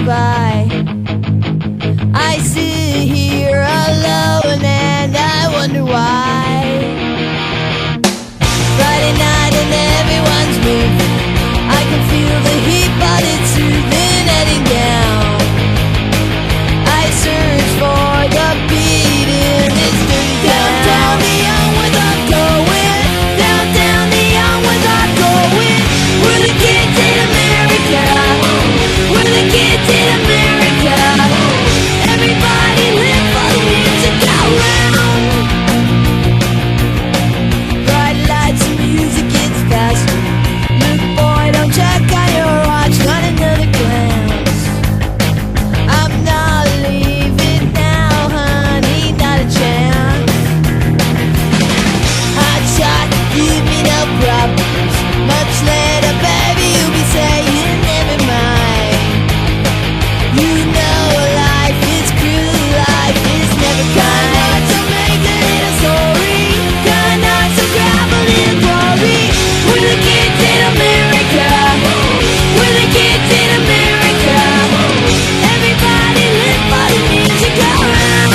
passing by. I sit here alone and I wonder why. Friday night and everyone's moving. I can feel the heat but it's soothing heading down. I search for the beat in this dirty downtown neon without going. Downtown neon without going. We're the kids in America. We're the kids in America. Everybody live for the music around. Bright lights and music gets faster. Look boy, don't check on your watch. Got another glance. I'm not leaving now, honey, not a chance. Hot shot, give me no problems. Much later, baby, you'll be saying never mind. You know life is cruel, life is never kind. So make a little story, kind of so grab a little glory. We're the kids in America. We're the kids in America. Everybody live for the music around.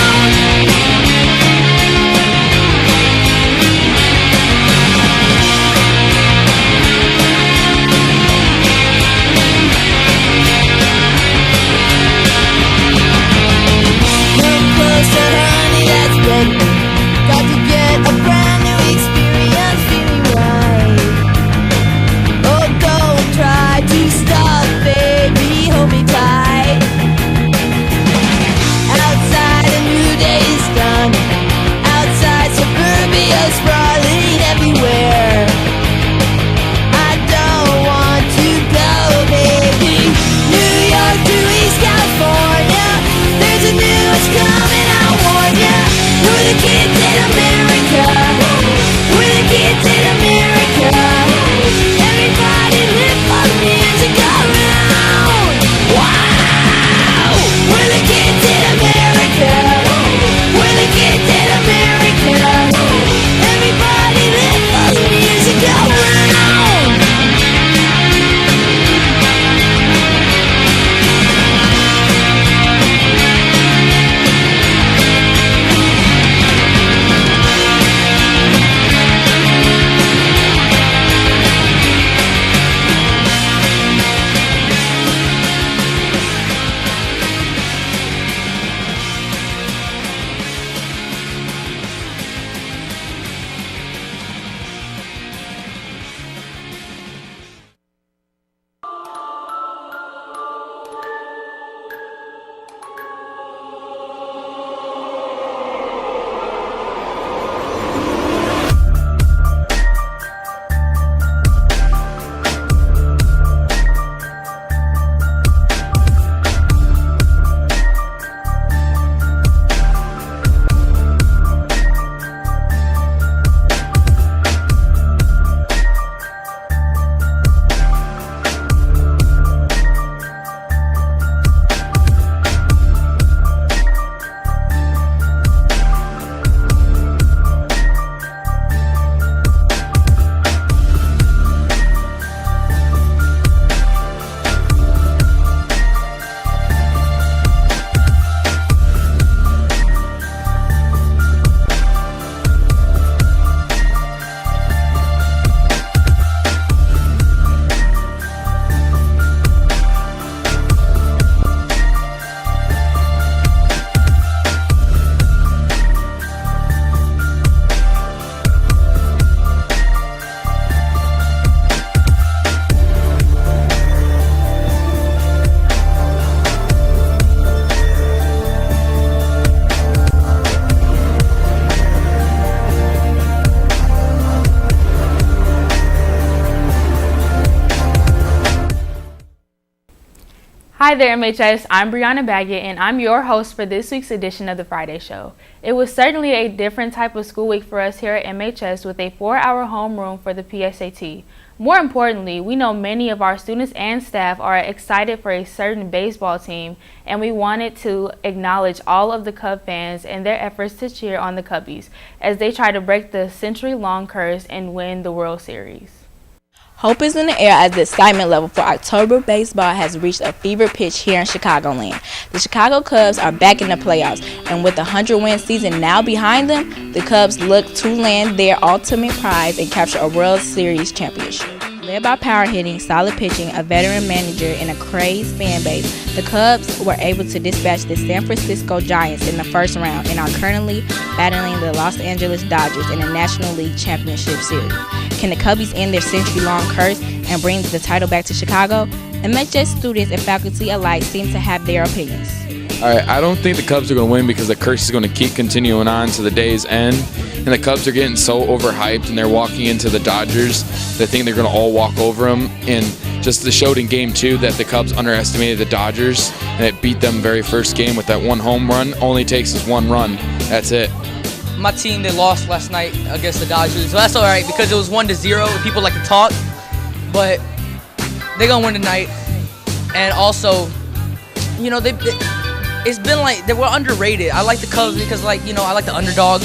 Come closer, honey, that's better. Got to get a brand new experience, feeling right. Oh, don't try to stop, baby, hold me tight. Outside a new day is done. Outside suburbia sprawling everywhere. I don't want to go, baby. New York to East California. There's a new one coming, I warn ya. We're the kids in America. We're the kids in America. Everybody live for the music around. Wow! We're the kids in America. We're the kids in America. Everybody live for the music around. Hi there, MHS. I'm Brianna Baggett, and I'm your host for this week's edition of the Friday Show. It was certainly a different type of school week for us here at MHS with a 4-hour homeroom for the PSAT. More importantly, we know many of our students and staff are excited for a certain baseball team, and we wanted to acknowledge all of the Cub fans and their efforts to cheer on the Cubbies as they try to break the century-long curse and win the World Series. Hope is in the air as the excitement level for October baseball has reached a fever pitch here in Chicagoland. The Chicago Cubs are back in the playoffs, and with the 100-win season now behind them, the Cubs look to land their ultimate prize and capture a World Series championship. Led by power hitting, solid pitching, a veteran manager, and a crazed fan base, the Cubs were able to dispatch the San Francisco Giants in the first round and are currently battling the Los Angeles Dodgers in the National League Championship Series. Can the Cubbies end their century-long curse and bring the title back to Chicago? MHS students and faculty alike seem to have their opinions. All right, I don't think the Cubs are going to win because the curse is going to keep continuing on to the day's end. And the Cubs are getting so overhyped, and they're walking into the Dodgers. They think they're going to all walk over them. And just the showed in Game 2 that the Cubs underestimated the Dodgers, and it beat them very first game with that one home run. Only takes us one run. That's it. My team, they lost last night against the Dodgers. So that's all right because it was 1-0. People like to talk, but they're going to win tonight. And also, you know, it's been like they were underrated. I like the Cubs because, like, you know, I like the underdogs.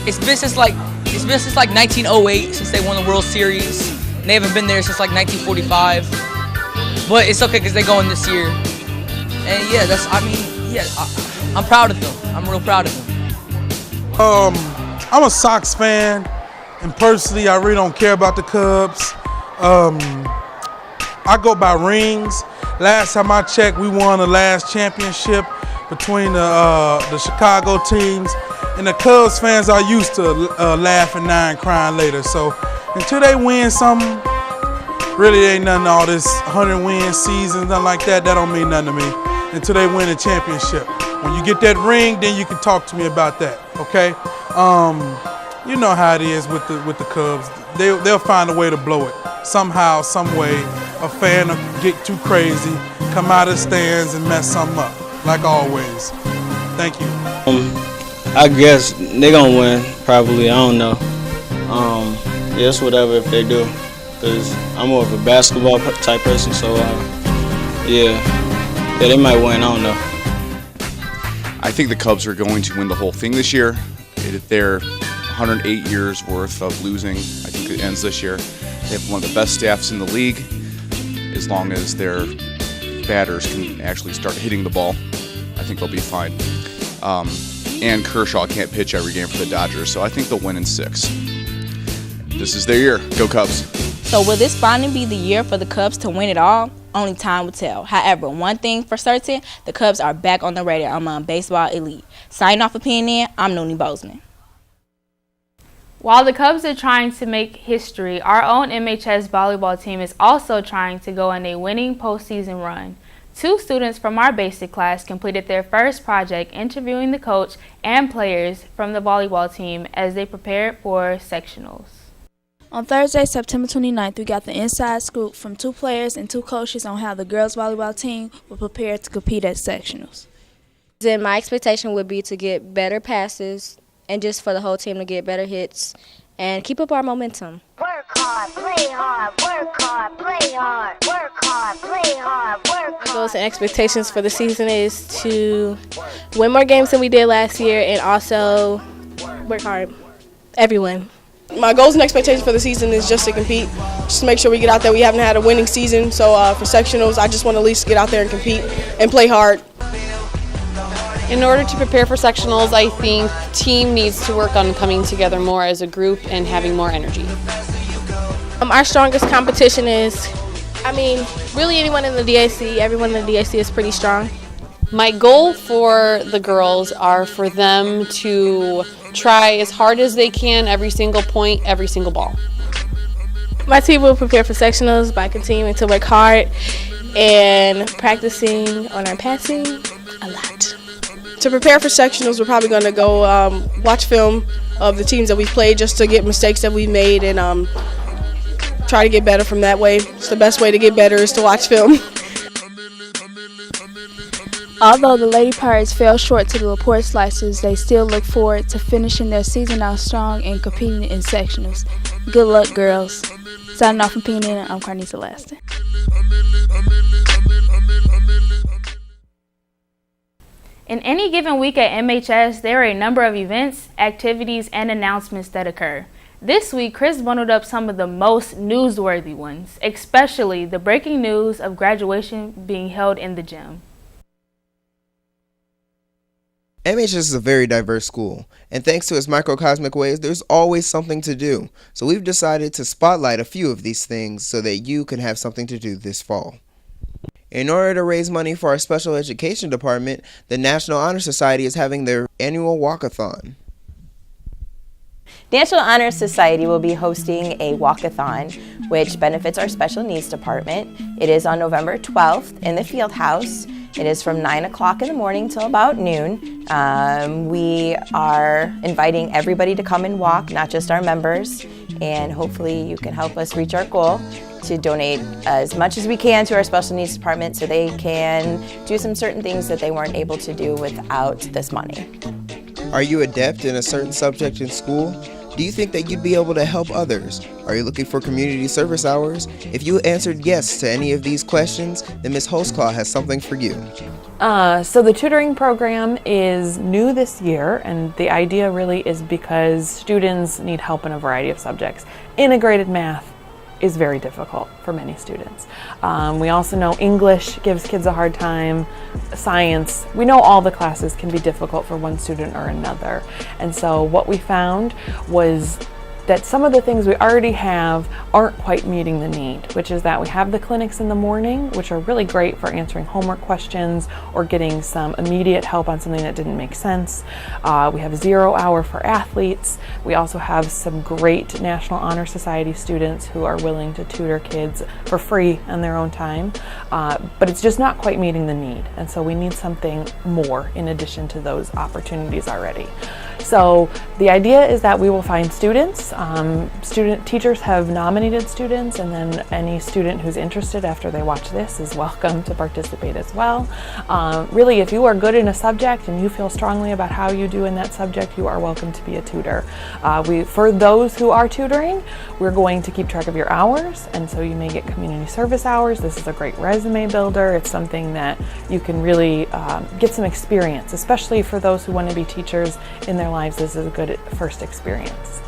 It's been since like 1908 since they won the World Series. And they haven't been there since like 1945. But it's okay because they're going this year. And yeah, I'm proud of them. I'm real proud of them. I'm a Sox fan, and personally, I really don't care about the Cubs. I go by rings. Last time I checked, we won the last championship between the Chicago teams, and the Cubs fans are used to laughing now and crying later. So until they win something, really ain't nothing. All this 100-win season, nothing like that. That don't mean nothing to me until they win a championship. When you get that ring, then you can talk to me about that. Okay? You know how it is with the Cubs. They'll find a way to blow it somehow, some way. A fan will get too crazy, come out of the stands and mess something up, like always. Thank you. I guess they're gonna win, probably. I don't know. Yeah, it's whatever if they do, because I'm more of a basketball type person. So yeah, they might win. I don't know. I think the Cubs are going to win the whole thing this year. They're 108 years worth of losing. I think it ends this year. They have one of the best staffs in the league. As long as their batters can actually start hitting the ball, I think they'll be fine. And Kershaw can't pitch every game for the Dodgers, so I think they'll win in 6. This is their year. Go Cubs. So will this finally be the year for the Cubs to win it all? Only time will tell. However, one thing for certain, the Cubs are back on the radar among baseball elite. Signing off for PNN, I'm Noonie Bozeman. While the Cubs are trying to make history, our own MHS volleyball team is also trying to go on a winning postseason run. 2 students from our basic class completed their first project interviewing the coach and players from the volleyball team as they prepared for sectionals. On Thursday, September 29th, we got the inside scoop from 2 players and 2 coaches on how the girls volleyball team will prepare to compete at sectionals. Then my expectation would be to get better passes and just for the whole team to get better hits and keep up our momentum. Work hard, play hard, work hard, play hard, work hard, play hard, work hard. My goals and expectations for the season is to win more games than we did last year and also work hard. Everyone. My goals and expectations for the season is just to compete, just to make sure we get out there. We haven't had a winning season, so for sectionals, I just want to at least get out there and compete and play hard. In order to prepare for sectionals, I think team needs to work on coming together more as a group and having more energy. Our strongest competition is, really anyone in the DAC. Everyone in the DAC is pretty strong. My goal for the girls are for them to try as hard as they can every single point, every single ball. My team will prepare for sectionals by continuing to work hard and practicing on our passing a lot. To prepare for sectionals, we're probably going to go watch film of the teams that we played just to get mistakes that we made and try to get better from that way. It's the best way to get better is to watch film. Although the Lady Pirates fell short to the LaPorte Slicers, they still look forward to finishing their season out strong and competing in sectionals. Good luck, girls. Signing off from PNN, I'm Carnisa Laston. In any given week at MHS, there are a number of events, activities, and announcements that occur. This week, Chris bundled up some of the most newsworthy ones, especially the breaking news of graduation being held in the gym. MHS is a very diverse school, and thanks to its microcosmic ways, there's always something to do. So we've decided to spotlight a few of these things so that you can have something to do this fall. In order to raise money for our special education department, the National Honor Society is having their annual walkathon. National Honor Society will be hosting a walkathon, which benefits our special needs department. It is on November 12th in the field house. It is from 9 o'clock in the morning till about noon. We are inviting everybody to come and walk, not just our members, and hopefully you can help us reach our goal to donate as much as we can to our special needs department so they can do some certain things that they weren't able to do without this money. Are you adept in a certain subject in school? Do you think that you'd be able to help others? Are you looking for community service hours? If you answered yes to any of these questions, then Ms. Holzclaw has something for you. So the tutoring program is new this year, and the idea really is because students need help in a variety of subjects. Integrated math is very difficult for many students. We also know English gives kids a hard time, science. We know all the classes can be difficult for one student or another. And so what we found was that some of the things we already have aren't quite meeting the need, which is that we have the clinics in the morning, which are really great for answering homework questions or getting some immediate help on something that didn't make sense. We have 0 hour for athletes. We also have some great National Honor Society students who are willing to tutor kids for free on their own time, but it's just not quite meeting the need. And so we need something more in addition to those opportunities already. So the idea is that we will find students. Teachers have nominated students, and then any student who's interested after they watch this is welcome to participate as well. Really, if you are good in a subject and you feel strongly about how you do in that subject, you are welcome to be a tutor. For those who are tutoring, we're going to keep track of your hours, and so you may get community service hours. This is a great resume builder. It's something that you can really get some experience, especially for those who want to be teachers in their lives. This is a good first experience.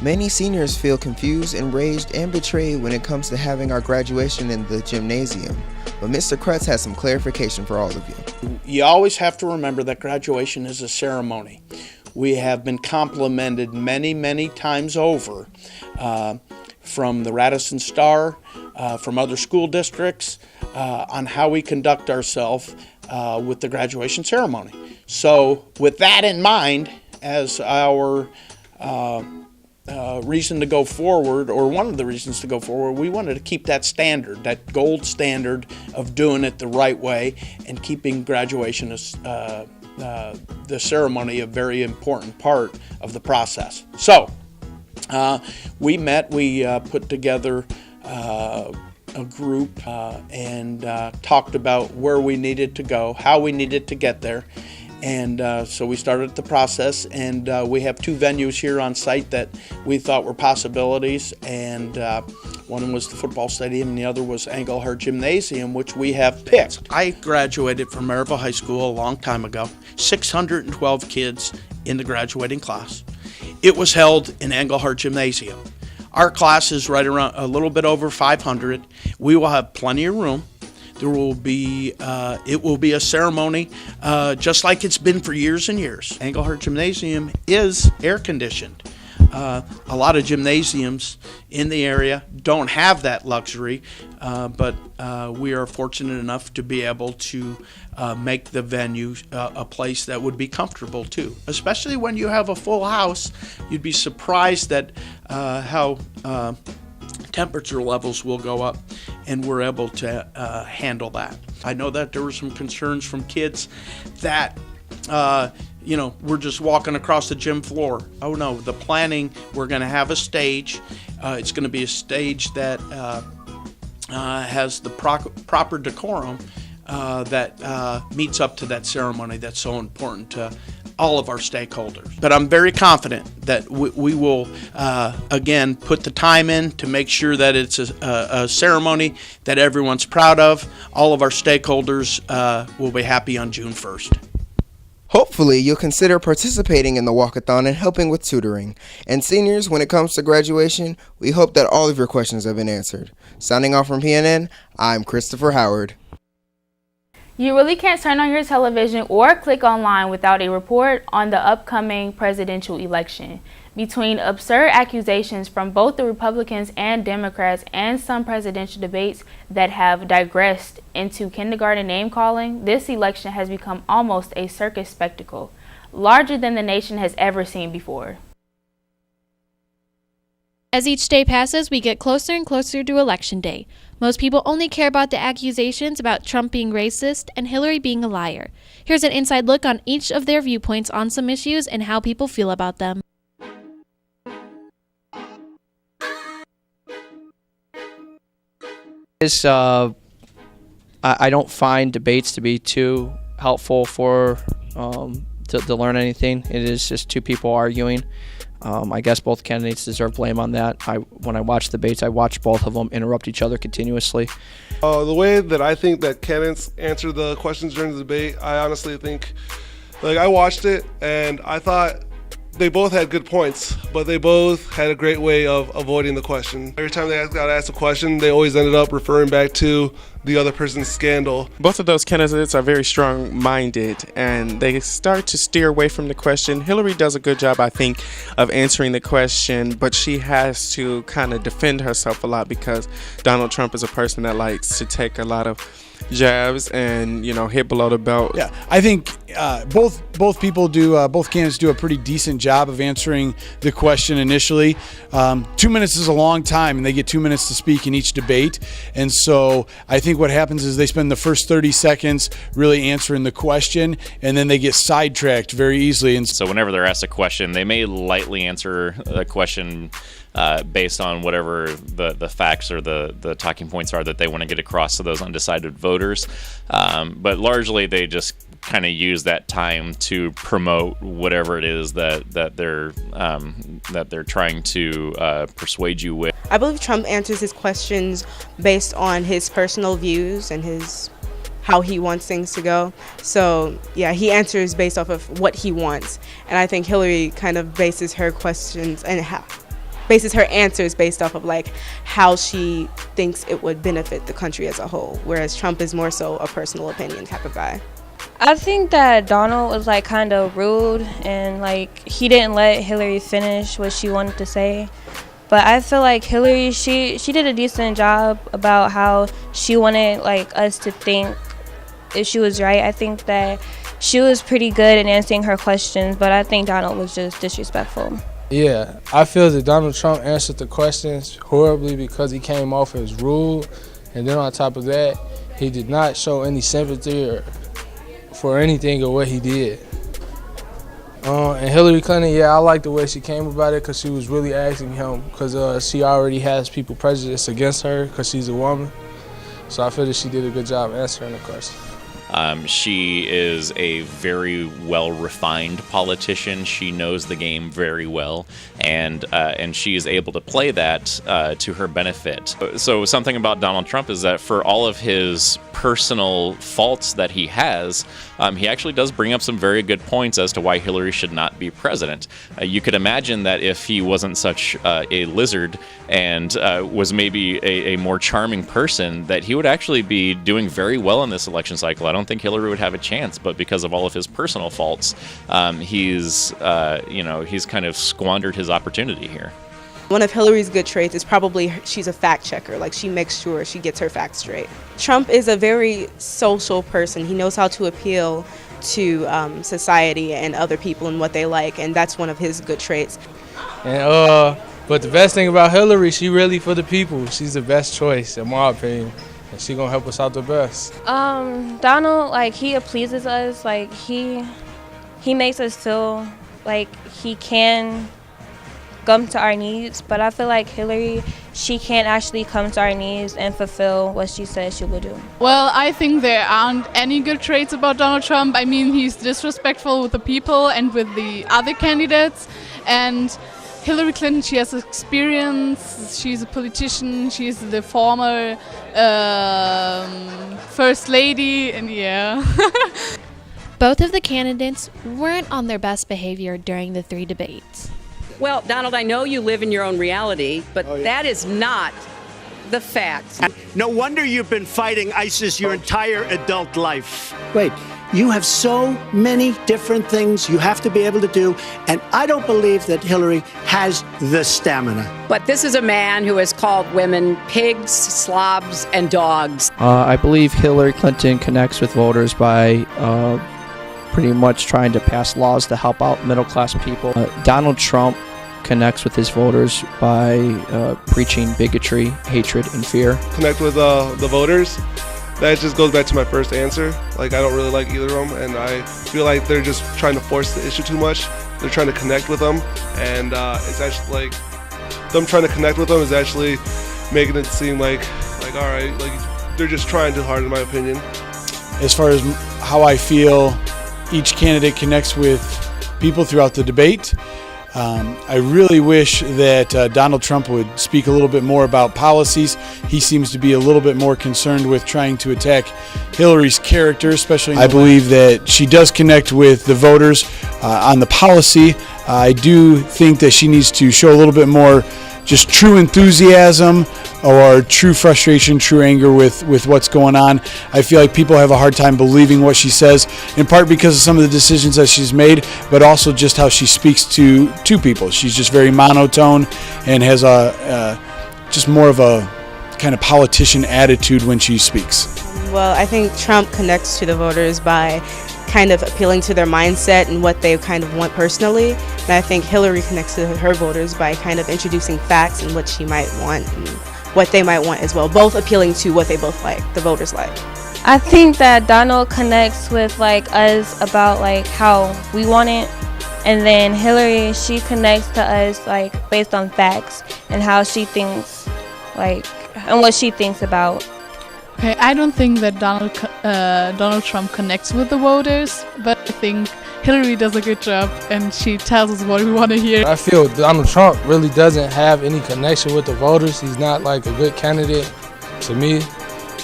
Many seniors feel confused, enraged, and betrayed when it comes to having our graduation in the gymnasium. But Mr. Krutz has some clarification for all of you. You always have to remember that graduation is a ceremony. We have been complimented many, many times over from the Radisson Star, from other school districts, on how we conduct ourselves with the graduation ceremony. So with that in mind, as our reason to go forward, or one of the reasons to go forward, we wanted to keep that standard, that gold standard of doing it the right way and keeping graduation as the ceremony a very important part of the process. So we put together a group and talked about where we needed to go, how we needed to get there. And so we started the process, and we have 2 venues here on site that we thought were possibilities, and one was the football stadium and the other was Engelhart Gymnasium, which we have picked. I graduated from Maryville High School a long time ago, 612 kids in the graduating class. It was held in Engelhart Gymnasium. Our class is right around a little bit over 500. We will have plenty of room. There will be, it will be a ceremony just like it's been for years and years. Engelhart Gymnasium is air conditioned. A lot of gymnasiums in the area don't have that luxury, but we are fortunate enough to be able to make the venue a place that would be comfortable too. Especially when you have a full house, you'd be surprised at how temperature levels will go up, and we're able to handle that. I know that there were some concerns from kids that we're just walking across the gym floor. Oh no, the planning, we're going to have a stage. It's going to be a stage that has the proper decorum that meets up to that ceremony that's so important to all of our stakeholders. But I'm very confident that we will, again, put the time in to make sure that it's a ceremony that everyone's proud of. All of our stakeholders will be happy on June 1st. Hopefully, you'll consider participating in the walkathon and helping with tutoring. And seniors, when it comes to graduation, we hope that all of your questions have been answered. Signing off from PNN, I'm Christopher Howard. You really can't turn on your television or click online without a report on the upcoming presidential election. Between absurd accusations from both the Republicans and Democrats and some presidential debates that have digressed into kindergarten name-calling, this election has become almost a circus spectacle, larger than the nation has ever seen before. As each day passes, we get closer and closer to Election Day. Most people only care about the accusations about Trump being racist and Hillary being a liar. Here's an inside look on each of their viewpoints on some issues and how people feel about them. I don't find debates to be too helpful for to learn anything. It is just two people arguing. I guess both candidates deserve blame on that. When I watch debates, I watch both of them interrupt each other continuously. The way that I think that candidates answer the questions during the debate, I honestly think, I watched it and I thought they both had good points, but they both had a great way of avoiding the question. Every time they got asked a question, they always ended up referring back to the other person's scandal. Both of those candidates are very strong-minded, and they start to steer away from the question. Hillary does a good job, I think, of answering the question, but she has to kind of defend herself a lot because Donald Trump is a person that likes to take a lot of jabs and hit below the belt. Yeah, I think both candidates do a pretty decent job of answering the question initially. 2 minutes is a long time, and they get 2 minutes to speak in each debate. And so I think what happens is they spend the first 30 seconds really answering the question, and then they get sidetracked very easily. And so whenever they're asked a question, they may lightly answer a question based on whatever the facts or the talking points are that they want to get across to those undecided voters. But largely they just kind of use that time to promote whatever it is that they're trying to persuade you with. I believe Trump answers his questions based on his personal views and how he wants things to go. So yeah, he answers based off of what he wants. And I think Hillary kind of bases her questions and bases her answers based off of how she thinks it would benefit the country as a whole, whereas Trump is more so a personal opinion type of guy. I think that Donald was kind of rude and he didn't let Hillary finish what she wanted to say. But I feel like Hillary, she did a decent job about how she wanted us to think if she was right. I think that she was pretty good in answering her questions, but I think Donald was just disrespectful. Yeah, I feel that Donald Trump answered the questions horribly because he came off as rude, and then on top of that, he did not show any sympathy for anything of what he did. And Hillary Clinton, I like the way she came about it because she was really asking him because she already has people prejudiced against her because she's a woman. So I feel that she did a good job answering the question. She is a very well-refined politician. She knows the game very well, and she is able to play that to her benefit. So something about Donald Trump is that for all of his personal faults that he has, he actually does bring up some very good points as to why Hillary should not be president. You could imagine that if he wasn't such a lizard and was maybe a more charming person, that he would actually be doing very well in this election cycle. I don't think Hillary would have a chance, but because of all of his personal faults, he's kind of squandered his opportunity here. One of Hillary's good traits is probably she's a fact checker. She makes sure she gets her facts straight. Trump is a very social person. He knows how to appeal to society and other people and what they like, and that's one of his good traits. And but the best thing about Hillary, she really for the people. She's the best choice, in my opinion. And she gonna help us out the best. Donald, he pleases us. He makes us feel like he can come to our needs. But I feel like Hillary, she can't actually come to our needs and fulfill what she says she will do. Well, I think there aren't any good traits about Donald Trump. I mean, he's disrespectful with the people and with the other candidates. And Hillary Clinton, she has experience, she's a politician, she's the former first lady, and yeah. Both of the candidates weren't on their best behavior during the 3 debates. Well, Donald, I know you live in your own reality, but that is not the facts. No wonder you've been fighting ISIS your entire adult life. Wait, you have so many different things you have to be able to do, and I don't believe that Hillary has the stamina. But this is a man who has called women pigs, slobs, and dogs. I believe Hillary Clinton connects with voters by pretty much trying to pass laws to help out middle-class people. Donald Trump connects with his voters by preaching bigotry, hatred, and fear. Connect with the voters. That just goes back to my first answer. Like, I don't really like either of them, and I feel like they're just trying to force the issue too much. They're trying to connect with them, and it's actually like them trying to connect with them is actually making it seem like all right, like they're just trying too hard, in my opinion. As far as how I feel each candidate connects with people throughout the debate, I really wish that Donald Trump would speak a little bit more about policies. He seems to be a little bit more concerned with trying to attack Hillary's character, especially. I believe that she does connect with the voters on the policy. I do think that she needs to show a little bit more just true enthusiasm or true frustration, true anger with what's going on. I feel like people have a hard time believing what she says, in part because of some of the decisions that she's made, but also just how she speaks to people. She's just very monotone and has just more of a kind of politician attitude when she speaks. Well, I think Trump connects to the voters by kind of appealing to their mindset and what they kind of want personally. And I think Hillary connects to her voters by kind of introducing facts and what she might want and what they might want as well, both appealing to what they both like, the voters like. I think that Donald connects with like us about like how we want it, and then Hillary, she connects to us like based on facts and how she thinks, like, and what she thinks about. Okay, I don't think that Donald Trump connects with the voters, but I think Hillary does a good job and she tells us what we want to hear. I feel Donald Trump really doesn't have any connection with the voters. He's not like a good candidate to me.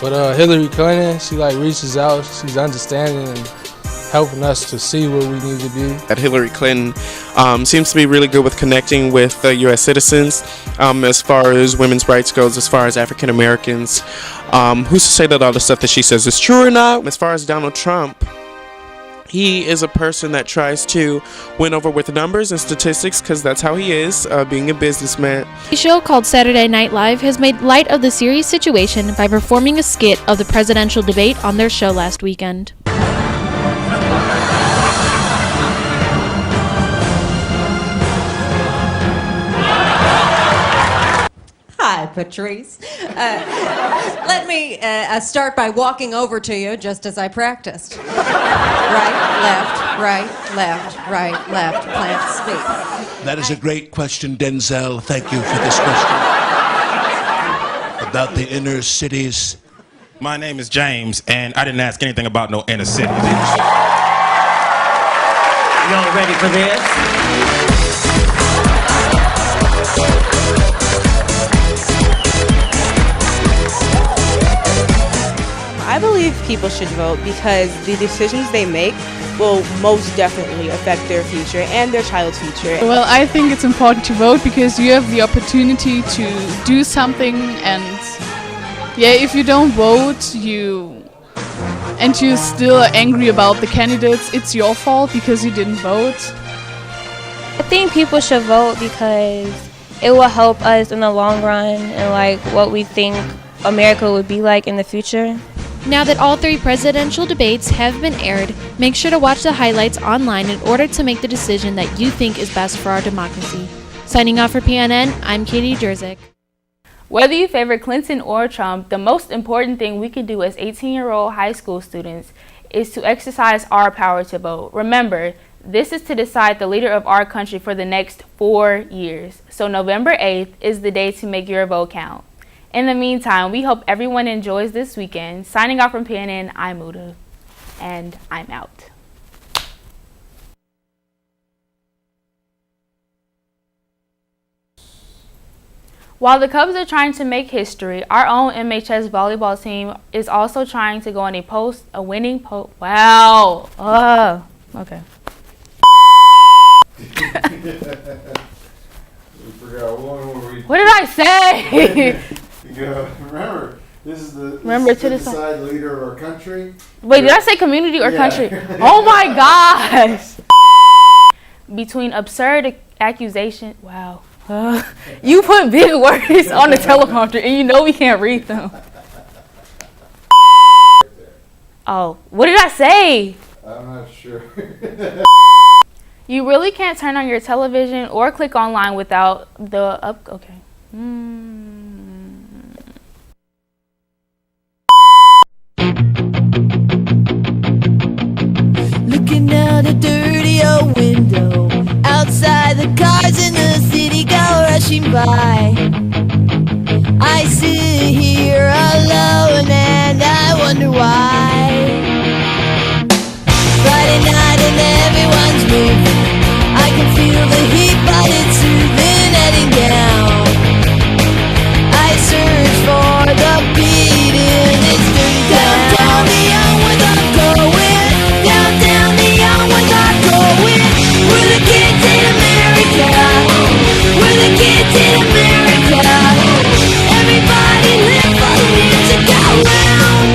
But Hillary Clinton, she like reaches out, she's understanding and helping us to see where we need to be. That Hillary Clinton seems to be really good with connecting with U.S. citizens as far as women's rights goes, as far as African Americans. Who's to say that all the stuff that she says is true or not? As far as Donald Trump, he is a person that tries to win over with numbers and statistics because that's how he is, being a businessman. A show called Saturday Night Live has made light of the serious situation by performing a skit of the presidential debate on their show last weekend. Hi, Patrice. Let me start by walking over to you just as I practiced. Right, left, plant, speak. That is a great question, Denzel. Thank you for this question. About the inner cities. My name is James, and I didn't ask anything about no inner city. Y'all ready for this? I believe people should vote because the decisions they make will most definitely affect their future and their child's future. Well, I think it's important to vote because you have the opportunity to do something, and yeah, if you don't vote, you're still angry about the candidates, it's your fault because you didn't vote. I think people should vote because it will help us in the long run and like what we think America would be like in the future. Now that all 3 presidential debates have been aired, make sure to watch the highlights online in order to make the decision that you think is best for our democracy. Signing off for PNN, I'm Katie Jerzik. Whether you favor Clinton or Trump, the most important thing we can do as 18-year-old high school students is to exercise our power to vote. Remember, this is to decide the leader of our country for the next 4 years. So November 8th is the day to make your vote count. In the meantime, we hope everyone enjoys this weekend. Signing off from PNN, I'm Uda, and I'm out. While the Cubs are trying to make history, our own MHS volleyball team is also trying to go on wow. Okay. What did I say? Remember, this is the decide leader of our country. Wait, did I say community or country? Oh my gosh. Between absurd accusation. Wow. You put big words on the teleprompter and you know we can't read them. Oh, what did I say? I'm not sure. You really can't turn on your television or click online without the okay. Looking out a dirty old window, outside the cars in the city go rushing by. I sit here alone and I wonder why. Friday night and everyone's moving, I can feel the heat but it's soothing heading down. I search for the beat in this dirty town. Down the young without going, down the young without going. We're the kids in America, we're the kids in America. Everybody live for the music go round.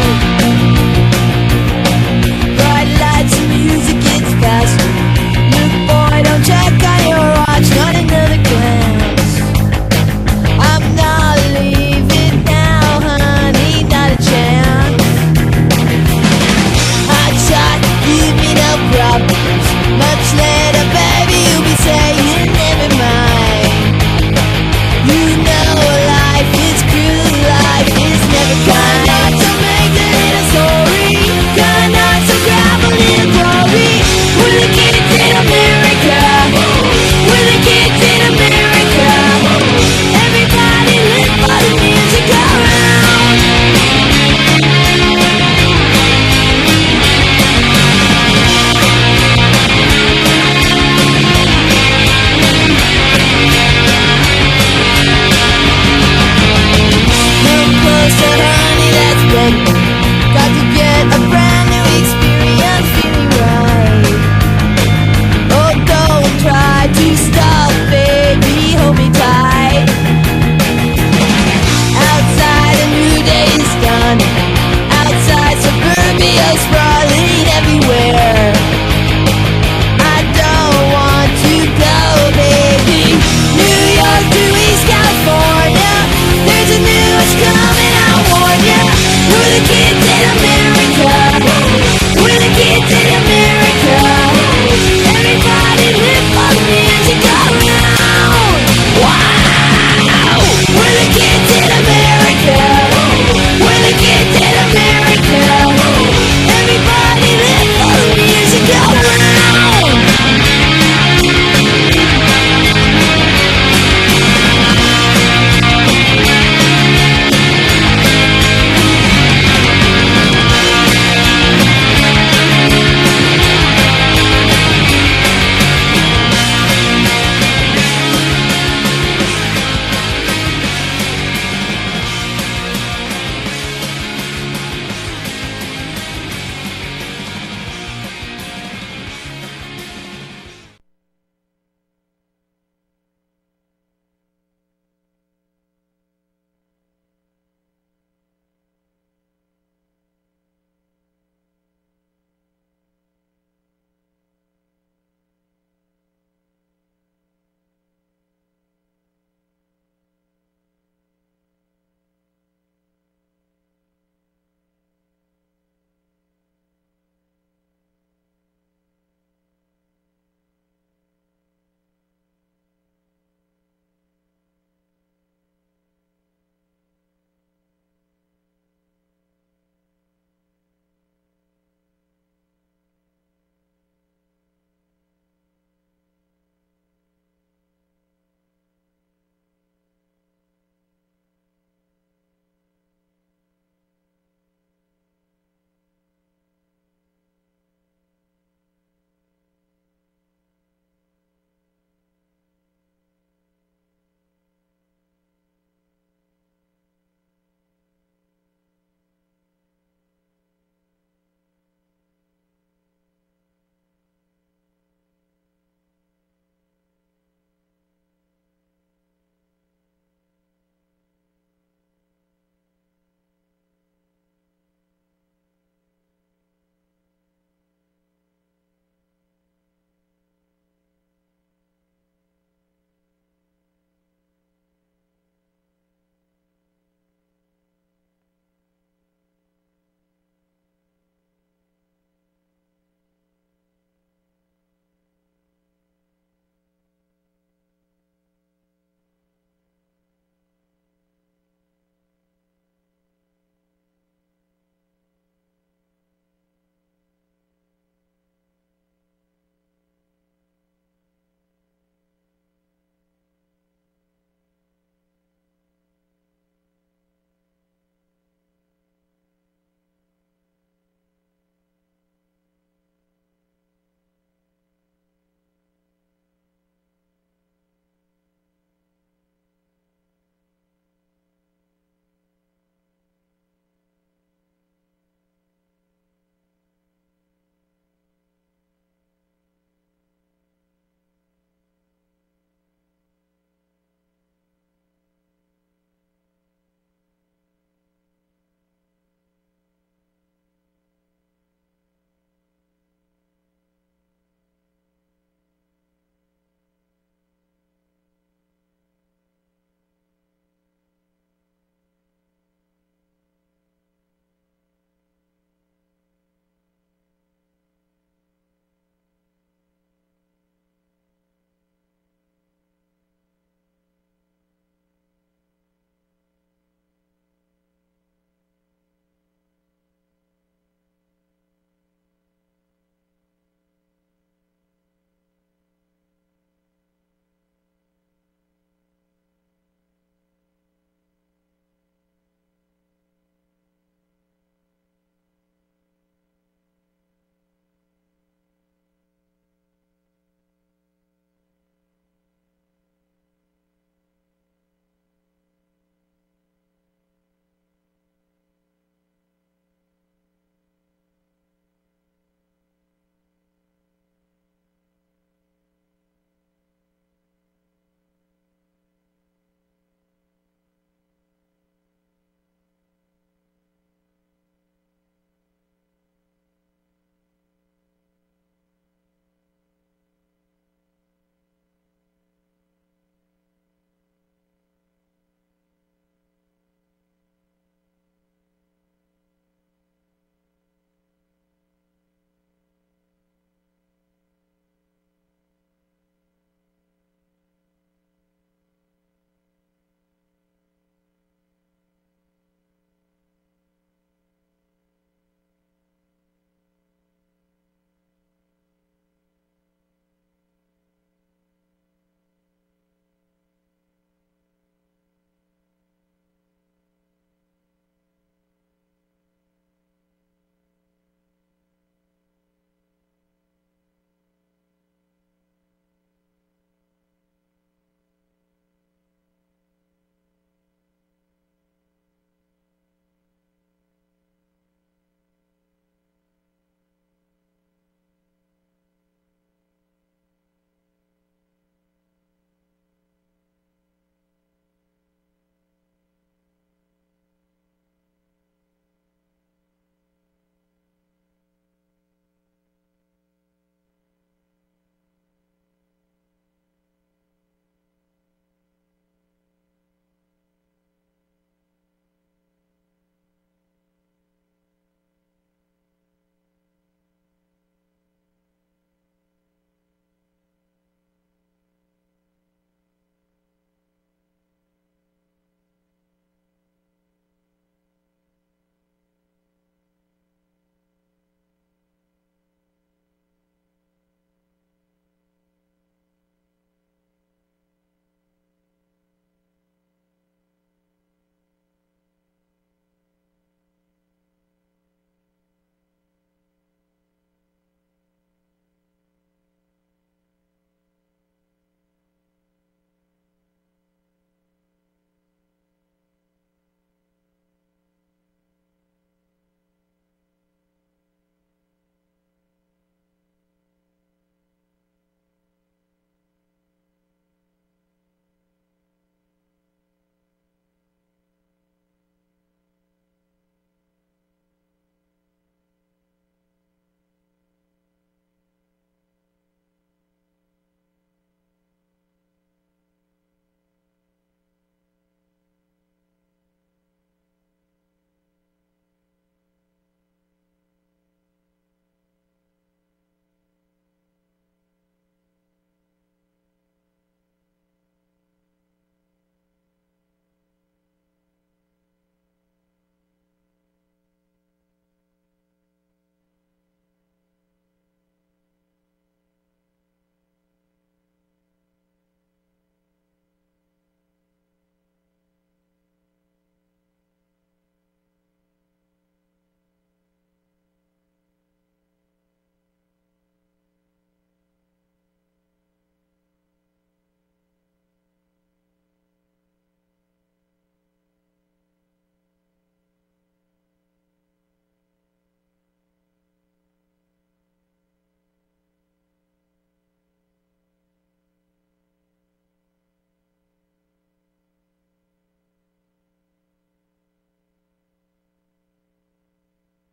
Bright lights and music gets faster. Look boy, don't check on your watch, not another glance. I'm not leaving now, honey, not a chance. Hot shot, give me no problems. Much later, baby, you'll be saying never mind. You know life is cruel, life is never kind. Not to make a little story, not to grab a little glory. We're the kids in America, we're the kids in America. Everybody live for the music around. Come closer, honey, that's better. Got to get a brand new experience, feeling right. Oh, don't try to stop, baby, hold me tight. Outside a new day is dawning. Outside suburbia sprawling everywhere. I don't want to go, baby. New York to East California. There's a new one coming, I warn ya. We're the kids in America.